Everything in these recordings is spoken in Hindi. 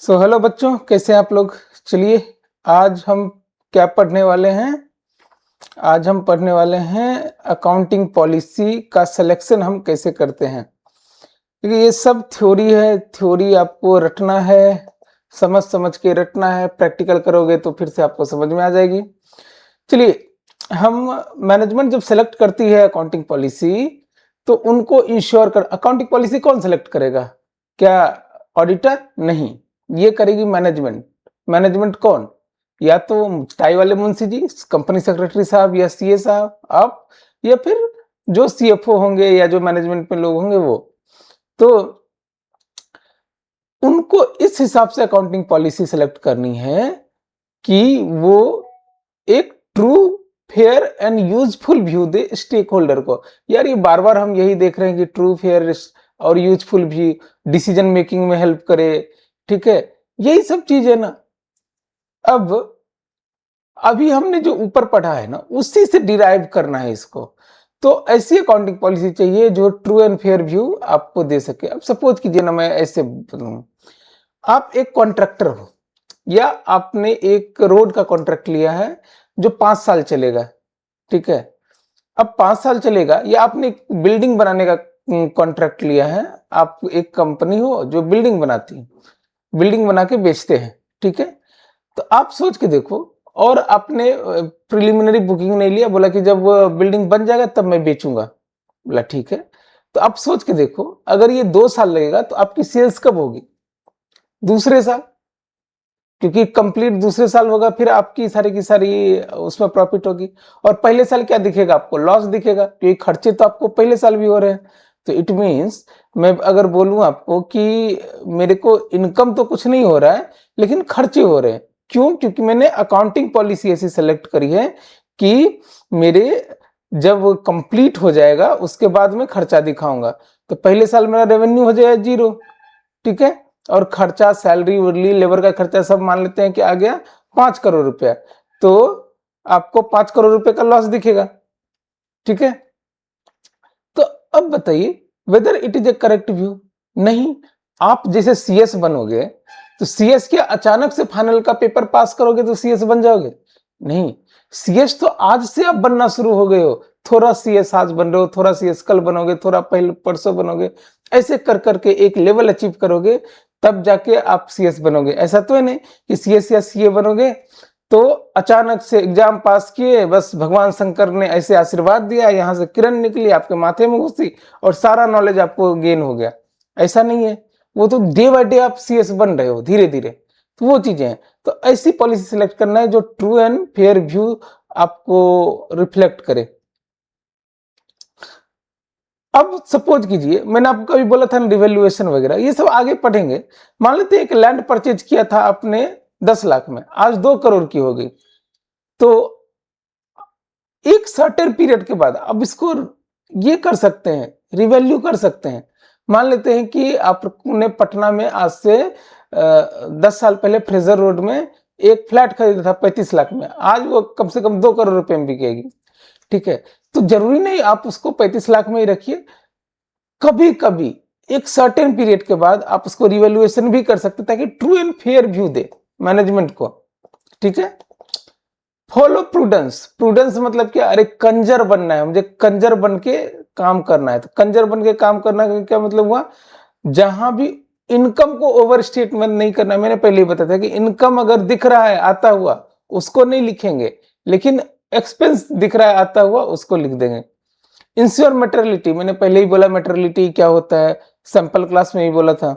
हेलो बच्चों, कैसे हैं आप लोग। चलिए, आज हम क्या पढ़ने वाले हैं। आज हम पढ़ने वाले हैं अकाउंटिंग पॉलिसी का सिलेक्शन हम कैसे करते हैं। क्योंकि ये सब थ्योरी है, थ्योरी आपको रटना है, समझ समझ के रटना है। प्रैक्टिकल करोगे तो फिर से आपको समझ में आ जाएगी। चलिए, हम मैनेजमेंट जब सेलेक्ट करती है अकाउंटिंग पॉलिसी, तो उनको इंश्योर कर अकाउंटिंग पॉलिसी कौन सेलेक्ट करेगा? क्या ऑडिटर? नहीं, ये करेगी मैनेजमेंट। मैनेजमेंट कौन? या तो टाई वाले मुंशी जी, कंपनी सेक्रेटरी साहब या सीए साहब आप, या फिर जो सीएफओ होंगे या जो मैनेजमेंट में लोग होंगे वो। तो उनको इस हिसाब से अकाउंटिंग पॉलिसी सेलेक्ट करनी है कि वो एक true, fair and useful view दे स्टेक होल्डर को। यार, ये बार बार हम यही देख रहे हैं कि ट्रू, फेयर और यूजफुल व्यू डिसीजन मेकिंग में हेल्प करे। ठीक है, यही सब चीज है ना। अब अभी हमने जो ऊपर पढ़ा है ना, उसी से डिराइव करना है इसको। तो ऐसी अकाउंटिंग पॉलिसी चाहिए जो ट्रू एंड फेयर व्यू आपको दे सके। अब सपोज कीजिए ना, मैं ऐसे बोलूं, आप एक कॉन्ट्रैक्टर हो या आपने एक रोड का कॉन्ट्रैक्ट लिया है जो 5 साल चलेगा। ठीक है, अब 5 साल चलेगा, या आपने एक बिल्डिंग बनाने का कॉन्ट्रैक्ट लिया है। आप एक कंपनी हो जो बिल्डिंग बनाती है, बिल्डिंग बना के बेचते हैं। ठीक है, तो आप सोच के देखो, और आपने प्रिलिमिनरी बुकिंग नहीं लिया, बोला कि जब बिल्डिंग बन जाएगा तब मैं बेचूंगा। बोला ठीक है, तो आप सोच के देखो, अगर ये 2 साल लगेगा तो आपकी सेल्स कब होगी? दूसरे साल, क्योंकि कंप्लीट दूसरे साल होगा, फिर आपकी सारी की सारी उसमें प्रॉफिट होगी। और पहले साल क्या दिखेगा आपको? लॉस दिखेगा, क्योंकि खर्चे तो आपको पहले साल भी हो रहे हैं। तो इट मीन्स, मैं अगर बोलूं आपको कि मेरे को इनकम तो कुछ नहीं हो रहा है, लेकिन खर्चे हो रहे हैं। क्यों? क्योंकि मैंने अकाउंटिंग पॉलिसी ऐसी सेलेक्ट करी है कि मेरे जब कंप्लीट हो जाएगा उसके बाद में खर्चा दिखाऊंगा। तो पहले साल मेरा रेवेन्यू हो जाएगा 0। ठीक है, और खर्चा, सैलरी उरली, लेबर का खर्चा सब मान लेते हैं कि आ गया 5 करोड़ रुपया, तो आपको 5 करोड़ रुपए का लॉस दिखेगा। ठीक है, तो अब बताइए whether it is A correct view. नहीं, आप जैसे सीएस बनोगे, तो सीएस क्या अचानक से फाइनल का पेपर पास करोगे तो सीएस बन जाओगे? नहीं, सीएस तो आज से आप बनना शुरू हो गए हो। थोड़ा सीएस आज बन रहे हो, थोड़ा सीएस कल बनोगे, थोड़ा पहले परसों बनोगे। ऐसे कर करके एक लेवल अचीव करोगे, तब जाके आप सीएस बनोगे। ऐसा तो है नहीं कि सीएस या सीए बनोगे तो अचानक से एग्जाम पास किए, बस भगवान शंकर ने ऐसे आशीर्वाद दिया, यहां से किरण निकली, आपके माथे में घुसी और सारा नॉलेज आपको गेन हो गया। ऐसा नहीं है, वो तो डे बाय डे आप सीएस बन रहे हो धीरे धीरे। तो वो चीजें हैं। तो ऐसी पॉलिसी सिलेक्ट करना है जो ट्रू एंड फेयर व्यू आपको रिफ्लेक्ट करे। अब सपोज कीजिए, मैंने आपको कभी बोला था रिवैल्यूएशन वगैरह, ये सब आगे पढ़ेंगे। मान लेते एक लैंड परचेज किया था आपने 10 लाख में, आज 2 करोड़ की हो गई। तो एक सर्टेन पीरियड के बाद अब इसको ये कर सकते हैं, रिवैल्यू कर सकते हैं। मान लेते हैं कि आपने पटना में आज से 10 साल पहले फ्रेजर रोड में एक फ्लैट खरीदा था 35 लाख में, आज वो कम से कम 2 करोड़ रुपए में बिकेगी। ठीक है, तो जरूरी नहीं आप उसको 35 लाख में ही रखिए। कभी कभी एक सर्टेन पीरियड के बाद आप उसको रिवैल्यूएशन भी कर सकते, ताकि true and fair view they management को। ठीक है, फॉलो प्रूडेंस। प्रूडेंस मतलब क्या? अरे कंजर बनना है मुझे, कंजर बन के काम करना है। तो कंजर बन के काम करना का क्या मतलब हुआ? जहां भी इनकम को ओवर स्टेटमेंट नहीं करना। मैंने पहले ही बताया था कि इनकम अगर दिख रहा है आता हुआ, उसको नहीं लिखेंगे, लेकिन एक्सपेंस दिख रहा है आता हुआ, उसको लिख देंगे। इंश्योर मेटेरियलिटी, मैंने पहले ही बोला मेटेरियलिटी क्या होता है, सैंपल क्लास में ही बोला था।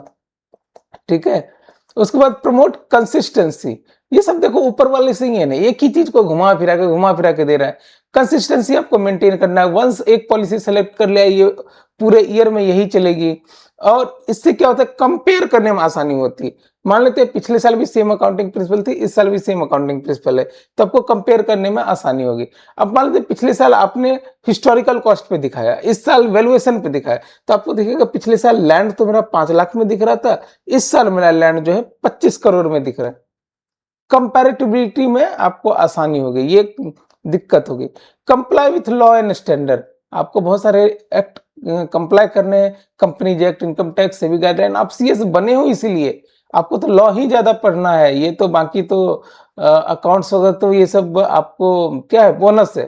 ठीक है, उसके बाद प्रमोट कंसिस्टेंसी। ये सब देखो ऊपर वाले से ही है ना, एक ही चीज को घुमा फिरा के दे रहा है। कंसिस्टेंसी आपको मेंटेन करना है। वंस एक पॉलिसी सेलेक्ट कर लिया, ये पूरे ईयर में यही चलेगी। और इससे क्या होता है, कंपेयर करने में आसानी होती है। मान लेते हैं पिछले साल भी सेम अकाउंटिंग प्रिंसिपल थी, इस साल भी सेम अकाउंटिंग प्रिंसिपल है, तो आपको कंपेयर करने में आसानी होगी। अब मान लेते पिछले साल आपने हिस्टोरिकल कॉस्ट पे दिखाया, इस साल वैल्यूएशन पे दिखाया, तो आपको दिखेगा पिछले साल लैंड तो मेरा 5 लाख में दिख रहा था, इस साल मेरा लैंड जो है 25 करोड़ में दिख रहा है। कंपैरेटिबिलिटी में आपको आसानी होगी, ये दिक्कत होगी। Comply with law and standard, आपको बहुत सारे एक्ट कंप्लाई करने हैं, companies act, income tax, SEBI guideline. आप सीएस बने हो इसीलिए, आपको तो लॉ ही ज्यादा पढ़ना है, ये तो बाकी तो अकाउंट्स वगैरह तो ये सब आपको क्या है, बोनस है।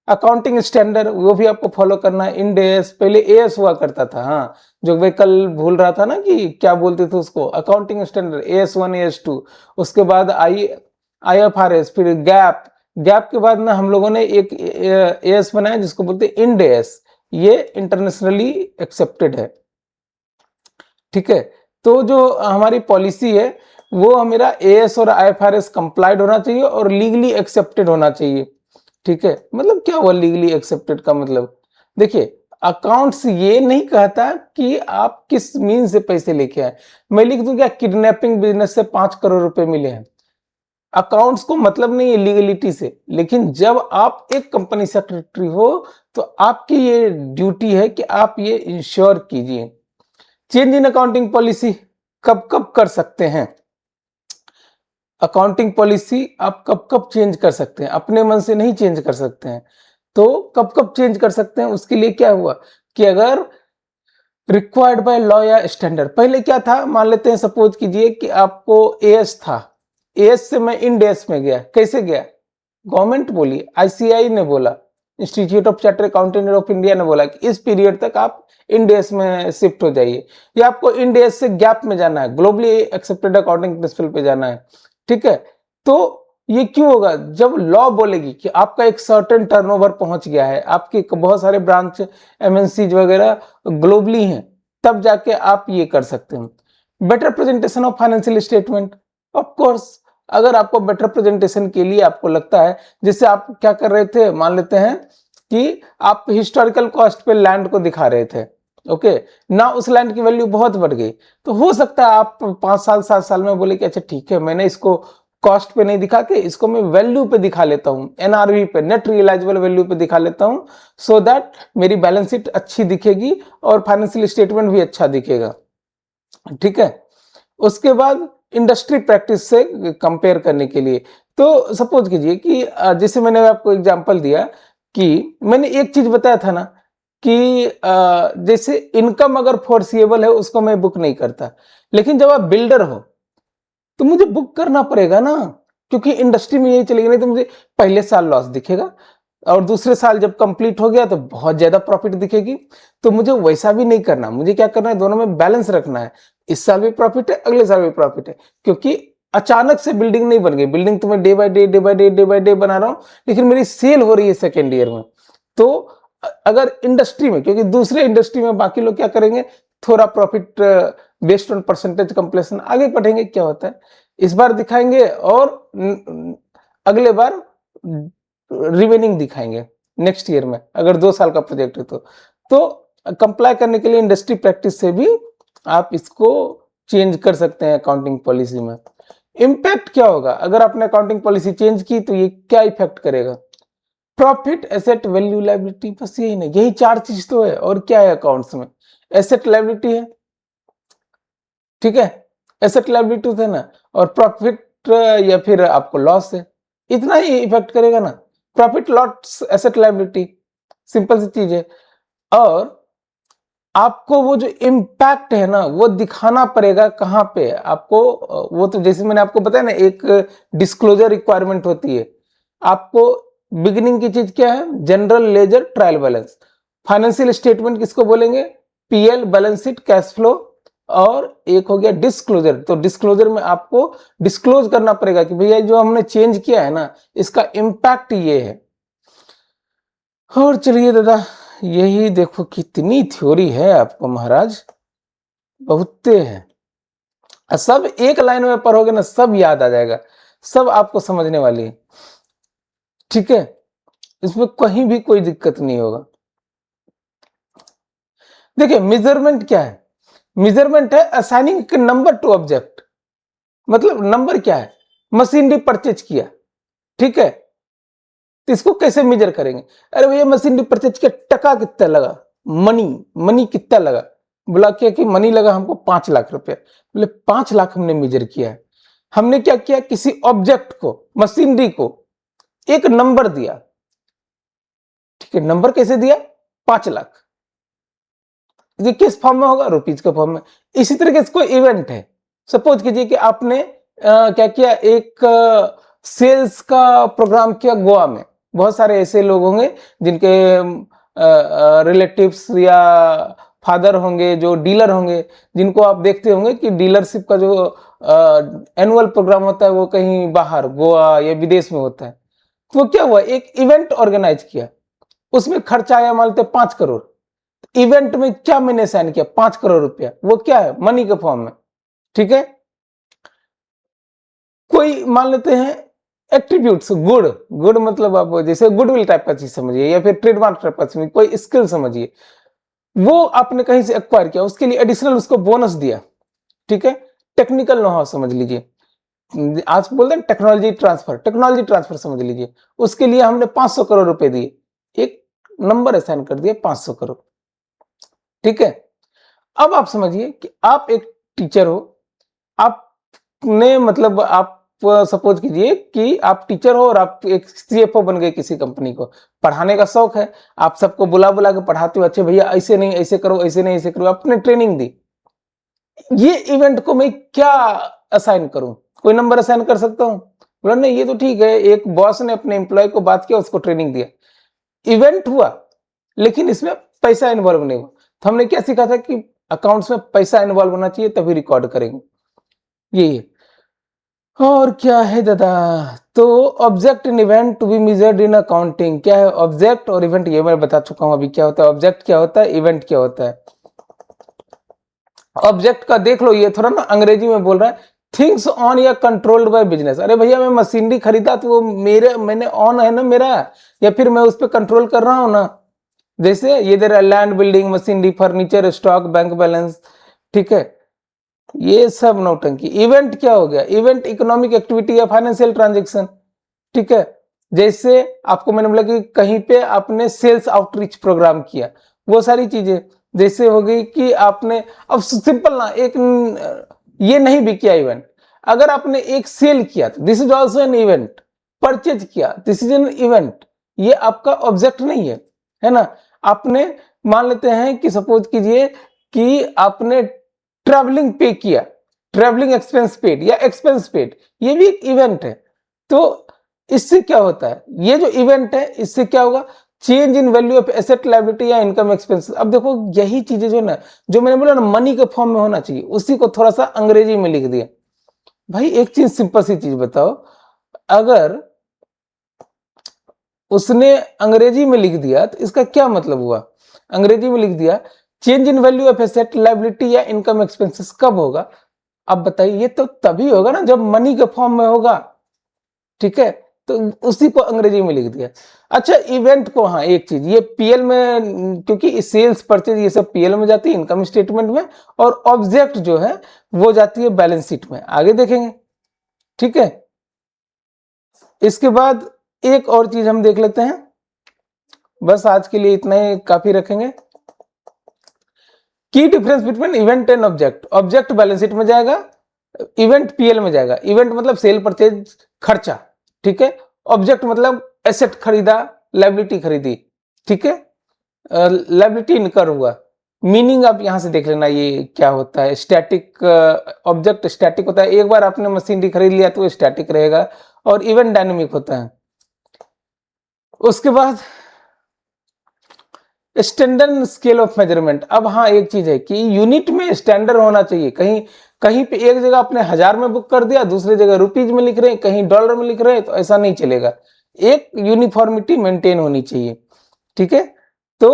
अकाउंटिंग स्टैंडर्ड वो भी आपको फॉलो करना है। इंड एस, पहले एएस हुआ करता था, हाँ, जो मैं कल भूल रहा था ना कि क्या बोलते थे उसको, अकाउंटिंग स्टैंडर्ड AS1 AS2, उसके बाद IFRS, फिर गैप। गैप के बाद ना हम लोगों ने एक एएस बनाया जिसको बोलते हैं इंड एस, ये इंटरनेशनली एक्सेप्टेड है। ठीक है, तो जो हमारी पॉलिसी है वो मेरा एएस और IFRS कंप्लाइड होना चाहिए और लीगली एक्सेप्टेड होना चाहिए। ठीक है, मतलब क्या हुआ लीगली एक्सेप्टेड का मतलब, देखिए अकाउंट्स ये नहीं कहता कि आप किस मीन से पैसे लेके आए। मैं लिख दूं क्या, किडनैपिंग बिजनेस से 5 करोड़ रुपए मिले हैं, अकाउंट्स को मतलब नहीं है लीगलिटी से, लेकिन जब आप एक कंपनी सेक्रेटरी हो तो आपकी ये ड्यूटी है कि आप ये इंश्योर कीजिए। चेंज इन अकाउंटिंग पॉलिसी कब कब कर सकते हैं, अकाउंटिंग पॉलिसी आप कब कब चेंज कर सकते हैं, अपने मन से नहीं चेंज कर सकते हैं। तो कब कब चेंज कर सकते हैं, उसके लिए क्या हुआ कि अगर रिक्वायर्ड बाय लॉ या स्टैंडर्ड, पहले क्या था, मान लेते हैं सपोज कीजिए कि आपको एएस था, एएस से मैं इंड एस में गया, कैसे गया, गवर्नमेंट बोली, आईसीआई ने बोला, institute of chartered accountant of India ने बोला कि इस पीरियड तक आप इंड एस में शिफ्ट हो जाइए, या आपको इंड एस से गैप में जाना है, ग्लोबली एक्सेप्टेड अकाउंटिंग प्रिंसिपल पे जाना है। ठीक है, तो ये क्यों होगा, जब लॉ बोलेगी कि आपका एक सर्टेन टर्नओवर पहुंच गया है, आपके बहुत सारे ब्रांच एमएनसी वगैरह ग्लोबली हैं, तब जाके आप ये कर सकते हैं। Better presentation of financial statement, of course अगर आपको बेटर प्रेजेंटेशन के लिए आपको लगता है, जैसे आप क्या कर रहे थे, मान लेते हैं कि आप हिस्टोरिकल कॉस्ट पे लैंड को दिखा रहे थे, ओके, ना उस लैंड की वैल्यू बहुत बढ़ गई, तो हो सकता है आप 5 साल 7 साल में बोले कि अच्छा ठीक है, मैंने इसको कॉस्ट पे नहीं दिखा के इसको मैं वैल्यू पे दिखा लेता हूं, एनआरवी पे, नेट रियलाइजेबल वैल्यू पे दिखा लेता हूं, सो दैट मेरी बैलेंस शीट अच्छी दिखेगी और फाइनेंशियल स्टेटमेंट भी अच्छा दिखेगा। ठीक है, उसके बाद इंडस्ट्री प्रैक्टिस से कंपेयर करने के लिए, तो सपोज कीजिए कि जैसे मैंने आपको एग्जांपल दिया कि मैंने एक चीज बताया था ना कि जैसे इनकम अगर फोर्सिएबल है उसको मैं बुक नहीं करता, लेकिन जब आप बिल्डर हो तो मुझे बुक करना पड़ेगा ना, क्योंकि इंडस्ट्री में यही चलेगी, नहीं तो मुझे पहले साल लॉस दिखेगा और दूसरे साल जब कंप्लीट हो गया तो बहुत ज्यादा प्रॉफिट दिखेगी। तो मुझे वैसा भी नहीं करना, मुझे क्या करना है, दोनों में बैलेंस रखना है, इस साल भी प्रॉफिट है, अगले साल भी प्रॉफिट है, क्योंकि अचानक से बिल्डिंग नहीं बन गई, बिल्डिंग तो मैं डे बाय डे बना रहा हूं, लेकिन मेरी सेल हो रही है सेकेंड ईयर में। तो अगर इंडस्ट्री में, क्योंकि दूसरे इंडस्ट्री में बाकी लोग क्या करेंगे, थोड़ा profit based on percentage completion आगे बढ़ेंगे, क्या होता है इस बार दिखाएंगे और अगले बार रिमेनिंग दिखाएंगे नेक्स्ट ईयर में, अगर 2 साल का प्रोजेक्ट है तो कंप्लाई करने के लिए इंडस्ट्री प्रैक्टिस से भी आप इसको चेंज कर सकते हैं अकाउंटिंग पॉलिसी में। इम्पैक्ट क्या होगा, अगर आपने अकाउंटिंग पॉलिसी चेंज की तो ये क्या इफेक्ट करेगा, प्रॉफिट, एसेट, वैल्यू, लायबिलिटी, बस यही नहीं, यही 4 चीज तो है, और क्या है अकाउंट्स में, एसेट लायबिलिटी है, ठीक है, एसेट लायबिलिटी है ना, और प्रॉफिट या फिर आपको लॉस है, इतना ही इफेक्ट करेगा ना, profit loss asset liability, simple सी चीज है। और आपको वो जो इम्पैक्ट है ना वो दिखाना पड़ेगा कहां पे आपको, वो तो जैसे मैंने आपको बताया ना, एक डिस्क्लोजर रिक्वायरमेंट होती है आपको। बिगिनिंग की चीज क्या है, general ledger trial balance, financial statement किसको बोलेंगे, PL, balance sheet, cash flow, और एक हो गया डिस्क्लोजर। तो डिस्क्लोजर में आपको डिस्क्लोज करना पड़ेगा कि भैया जो हमने चेंज किया है ना इसका इम्पैक्ट ये है। और चलिए दादा, यही देखो कितनी थ्योरी है आपको महाराज, बहुते है, सब एक लाइन में पढ़ोगे ना सब याद आ जाएगा, सब आपको समझने वाली है। ठीक है, इसमें कहीं भी कोई दिक्कत नहीं होगा। देखिए मेजरमेंट क्या है, मेजरमेंट है असाइनिंग नंबर टू ऑब्जेक्ट, मतलब नंबर क्या है, मशीनरी परचेज किया, ठीक है, तो इसको कैसे मेजर करेंगे, अरे भैया मशीनरी परचेज किया, टका कितना लगा, मनी, मनी कितना लगा, बोला क्या कि मनी लगा हमको 5 लाख रुपया, बोले 5 लाख हमने मेजर किया है। हमने क्या किया, किसी ऑब्जेक्ट को, मशीनरी को एक नंबर दिया, ठीक है, नंबर कैसे दिया, 5 लाख, ये किस फॉर्म में होगा, रुपीज के फॉर्म में। इसी तरीके से कोई इवेंट है, सपोज कीजिए कि आपने क्या किया, एक सेल्स का प्रोग्राम किया गोवा में। बहुत सारे ऐसे लोग होंगे जिनके रिलेटिव्स या फादर होंगे जो डीलर होंगे, जिनको आप देखते होंगे कि डीलरशिप का जो एनुअल प्रोग्राम होता है वो कहीं बाहर गोवा या विदेश में होता है। तो क्या हुआ, एक इवेंट ऑर्गेनाइज किया, उसमें खर्चा आया मान लेते 5 करोड़। इवेंट में क्या मैंने साइन किया, 5 करोड़ रुपया। वो क्या है, मनी के फॉर्म में। ठीक है, कोई मान लेते हैं एट्रीब्यूट्स, गुड, गुड मतलब आप जैसे गुडविल टाइप का चीज समझिए या फिर ट्रेडमार्क टाइप का समझिए, कोई स्किल समझिए, वो आपने कहीं से एक्वायर किया, उसके लिए एडिशनल उसको बोनस दिया। ठीक है, टेक्निकल नो हाउ समझ लीजिए, आज बोलते हैं टेक्नोलॉजी ट्रांसफर, टेक्नोलॉजी ट्रांसफर समझ लीजिए, उसके लिए हमने 500 करोड़ रुपए दिए, एक नंबर असाइन कर दिया 500 करोड़। ठीक है, अब आप समझिए कि आप एक टीचर हो, आपने मतलब आप सपोज कीजिए कि आप टीचर हो और आप एक सीएफओ बन गए किसी कंपनी को, पढ़ाने का शौक है, आप सबको बुला बुला के पढ़ाते हो, अच्छे भैया ऐसे नहीं ऐसे करो, ऐसे नहीं ऐसे करो, आपने ट्रेनिंग दी। ये इवेंट को मैं क्या असाइन करूं, कोई नंबर असाइन कर सकता हूं? बोला नहीं, ये तो ठीक है, एक बॉस ने अपने एम्प्लॉय को बात किया, उसको ट्रेनिंग दिया, इवेंट हुआ, लेकिन इसमें पैसा इन्वॉल्व नहीं हुआ। तो हमने क्या सीखा था कि अकाउंट्स में पैसा इन्वॉल्व होना चाहिए तभी रिकॉर्ड करेंगे, यही है। और क्या है दादा, तो object in event to be measured in accounting, क्या है ऑब्जेक्ट और इवेंट, ये मैं बता चुका हूं अभी क्या होता है, ऑब्जेक्ट क्या होता है, इवेंट क्या होता है। ऑब्जेक्ट का देख लो, ये थोड़ा ना अंग्रेजी में बोल रहा है, थिंग्स ऑन या कंट्रोल्ड बाय बिजनेस। अरे भैया मैं मशीनरी खरीदा तो वो मैंने ऑन है ना मेरा, या फिर मैं उस पर कंट्रोल कर रहा हूं ना। जैसे ये दे रहा है land, building, machinery, furniture, stock, bank balance. ठीक है, ये सब नौटंकी। इवेंट क्या हो गया, इवेंट इकोनॉमिक एक्टिविटी या फाइनेंशियल ट्रांजेक्शन। ठीक है, जैसे आपको मैंने बोला कि कहीं पे आपने सेल्स आउटरीच प्रोग्राम किया, वो सारी चीजें। जैसे हो गई कि आपने, अब सिंपल ना, एक ये नहीं भी किया इवेंट, अगर आपने एक सेल किया तो this is also an event, purchase किया दिस इज एन इवेंट, ये आपका ऑब्जेक्ट नहीं है ना। आपने मान लेते हैं कि सपोज कीजिए कि आपने ट्रैवलिंग पे किया, ट्रैवलिंग एक्सपेंस पेड या एक्सपेंस पेड, ये भी एक इवेंट है। तो इससे क्या होता है, ये जो इवेंट है इससे क्या होगा, change in value of asset liability या इनकम एक्सपेंस। अब देखो यही चीजें जो ना, जो मैंने बोला ना मनी के फॉर्म में होना चाहिए, उसी को थोड़ा सा अंग्रेजी में लिख दिया। भाई एक चीज, सिंपल सी चीज बताओ, अगर उसने अंग्रेजी में लिख दिया तो इसका क्या मतलब हुआ, अंग्रेजी में लिख दिया change in value of asset liability या इनकम एक्सपेंसेस कब होगा? अब बताइए, ये तो तभी होगा ना जब मनी के फॉर्म में होगा। ठीक है, तो उसी को अंग्रेजी में लिख दिया। अच्छा, इवेंट को, हाँ एक चीज, ये पीएल में, क्योंकि सेल्स परचेज ये सब पीएल में जाती है, इनकम स्टेटमेंट में, और ऑब्जेक्ट जो है वो जाती है बैलेंस शीट में, आगे देखेंगे। ठीक है, इसके बाद एक और चीज हम देख लेते हैं, बस आज के लिए इतना ही काफी रखेंगे। की difference between event and object, object balance sheet में जाएगा, इवेंट पीएल में जाएगा। इवेंट मतलब सेल परचेज खर्चा, ठीक है, ऑब्जेक्ट मतलब एसेट खरीदा, लाइबिलिटी खरीदी। ठीक है, लाइबिलिटी इनकर हुआ। मीनिंग आप यहां से देख लेना ये क्या होता है, स्टैटिक ऑब्जेक्ट स्टैटिक होता है, एक बार आपने मशीनरी खरीद लिया तो स्टैटिक रहेगा, और इवेंट डायनेमिक होता है। उसके बाद स्टैंडर्ड स्केल ऑफ मेजरमेंट। अब हाँ एक चीज है कि यूनिट में स्टैंडर्ड होना चाहिए, कहीं कहीं पे एक जगह आपने हजार में बुक कर दिया, दूसरी जगह रुपीज में लिख रहे हैं, कहीं डॉलर में लिख रहे हैं, तो ऐसा नहीं चलेगा, एक यूनिफॉर्मिटी मेंटेन होनी चाहिए। ठीक है, तो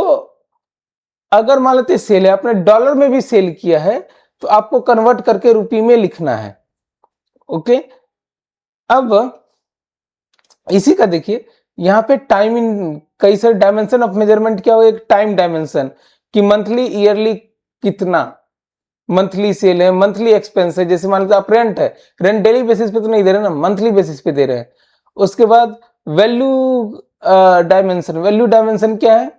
अगर मान लेते सेल है, आपने डॉलर में भी सेल किया है, तो आपको कन्वर्ट करके रुपी में लिखना है। ओके, अब इसी का देखिए यहाँ पे टाइम इन, कई सारे डायमेंशन ऑफ मेजरमेंट क्या हो, एक टाइम डायमेंशन कि मंथली ईयरली कितना, मंथली सेल है, मंथली एक्सपेंस है, जैसे मान लीजिए आप रेंट है, रेंट डेली बेसिस पे तो नहीं दे रहे ना, मंथली बेसिस पे दे रहे हैं। उसके बाद वैल्यू डायमेंशन, वैल्यू डायमेंशन क्या है,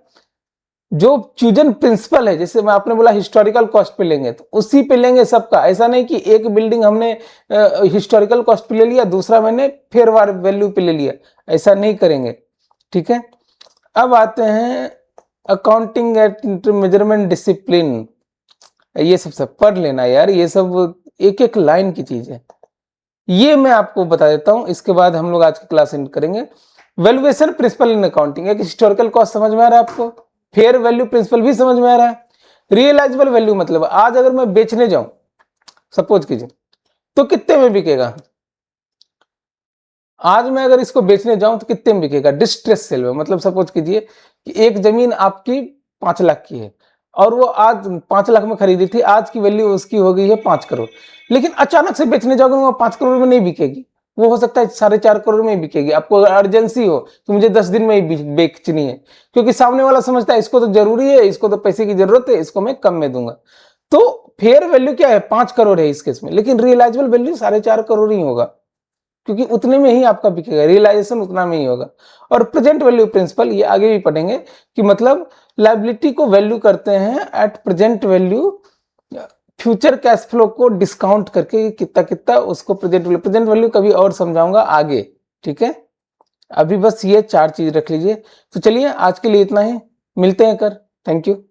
जो चूजन प्रिंसिपल है, जैसे मैं आपने बोला हिस्टोरिकल कॉस्ट पे लेंगे तो उसी पे लेंगे सबका, ऐसा नहीं कि एक बिल्डिंग हमने हिस्टोरिकल कॉस्ट पे ले लिया, दूसरा मैंने फेयर वैल्यू पे ले लिया, ऐसा नहीं करेंगे। ठीक है, अब आते हैं अकाउंटिंग एट मेजरमेंट डिसिप्लिन, ये सब सब पढ़ लेना यार, ये सब एक एक लाइन की चीज है, ये मैं आपको बता देता हूं। इसके बाद हम लोग आज की क्लास एंड करेंगे। वैल्यूएशन प्रिंसिपल इन अकाउंटिंग, एक हिस्टोरिकल कॉस्ट समझ में आ रहा है आपको, फेयर वैल्यू प्रिंसिपल भी समझ में आ रहा है। रियलाइजेबल वैल्यू मतलब आज अगर मैं बेचने जाऊं, सपोज कीजिए, तो कितने में बिकेगा? आज मैं अगर इसको बेचने जाऊं तो कितने में बिकेगा? डिस्ट्रेस सेल में, मतलब सपोज कीजिए कि एक जमीन आपकी 5 लाख की है और वो आज 5 लाख में खरीदी थी, आज की वैल्यू उसकी हो गई है 5 करोड़, लेकिन अचानक से बेचने जाओगे वो 5 करोड़ में नहीं बिकेगी, वो हो सकता है 4.5 करोड़ में ही बिकेगी। आपको अगर अर्जेंसी हो कि मुझे 10 दिन में ही बेचनी है, क्योंकि सामने वाला समझता है इसको तो जरूरी है, इसको तो पैसे की जरूरत है, इसको मैं कम में दूंगा। तो फेयर वैल्यू क्या है? 5 करोड़ है इस केस में, लेकिन रियलाइजेबल वैल्यू 4.5 करोड़ ही होगा, क्योंकि उतने में ही आपका बिकेगा, रियलाइजेशन उतना में ही होगा। और प्रेजेंट वैल्यू प्रिंसिपल ये आगे भी पढ़ेंगे कि मतलब लायबिलिटी को वैल्यू करते हैं at present value, future cash flow को डिस्काउंट करके कितना कितना उसको प्रेजेंट वैल्यू कभी और समझाऊंगा आगे, ठीक है। अभी बस ये 4 चीज रख लीजिए। तो चलिए आज के लिए इतना ही, मिलते हैं कर, थैंक यू।